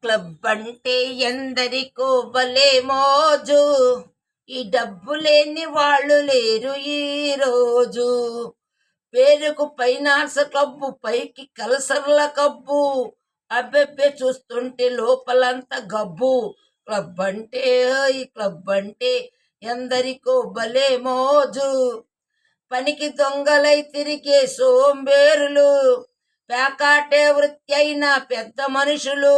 Club అంటే ఎందరికో భలే మోజు. ఈ డబ్బు లేని వాళ్ళు లేరు ఈ రోజు. పేరుకు ఫైనాన్స్ క్లబ్బు, పైకి కలసర్ల కబ్బు. అబ్బెబ్బే చూస్తుంటే లోపలంతా గబ్బు. క్లబ్ అంటే ఈ క్లబ్ అంటే ఎందరికో భలే మోజు. పనికి దొంగలై తిరిగే సోంబేరులు, పేకాటే వృత్తి అయిన పెద్ద మనుషులు.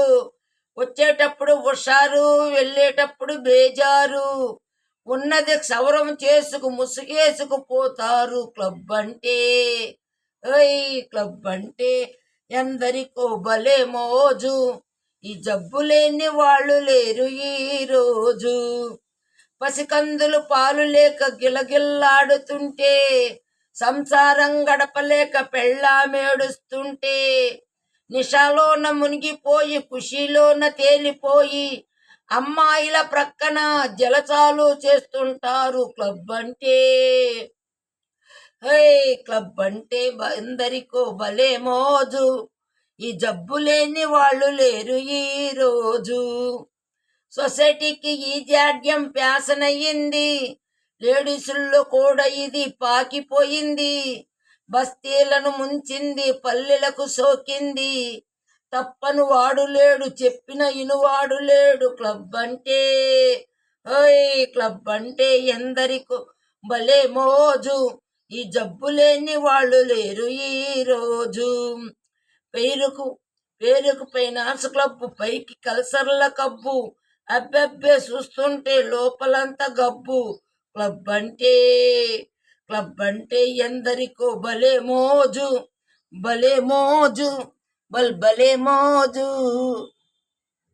వచ్చేటప్పుడు హుషారు, వెళ్ళేటప్పుడు బేజారు. ఉన్నది సవరం చేసుకు ముసుగేసుకు పోతారు. క్లబ్ అంటే ఓయ్ క్లబ్ అంటే ఎందరికో భలే మోజు. ఈ జబ్బు లేని వాళ్ళు లేరు ఈ రోజు. పసికందులు పాలు లేక గిలగిల్లాడుతుంటే, సంసారం గడపలేక పెళ్ళామేడుస్తుంటే, నిషాలోన మునిగిపోయి ఖుషీలోన తేలిపోయి అమ్మాయిల ప్రక్కన జలచాలు చేస్తుంటారు. క్లబ్ అంటే హే క్లబ్ అంటే ఎందరికో భలే మోజు. ఈ జబ్బు లేని వాళ్ళు లేరు ఈ రోజు. సొసైటీకి ఈ జాడ్యం ఫ్యాషన్ అయ్యింది, లేడీసుల్లో కూడా ఇది పాకిపోయింది. బస్తీలను ముంచింది, పల్లెలకు సోకింది. తప్పను వాడు లేడు, చెప్పిన ఇనువాడు లేడు. క్లబ్ అంటే ఓయ్ క్లబ్ అంటే ఎందరికో భలే మోజు. ఈ జబ్బు లేని వాళ్ళు లేరు ఈ రోజు. పేరుకు పేరుకు ఫైనాన్స్ క్లబ్బు, పైకి కలసర్ల కబ్బు. అబ్బెబ్బే చూస్తుంటే లోపలంతా గబ్బు. క్లబ్ అంటే ఎందరికో భలే మోజు. భలే మోజు, భలే మోజు.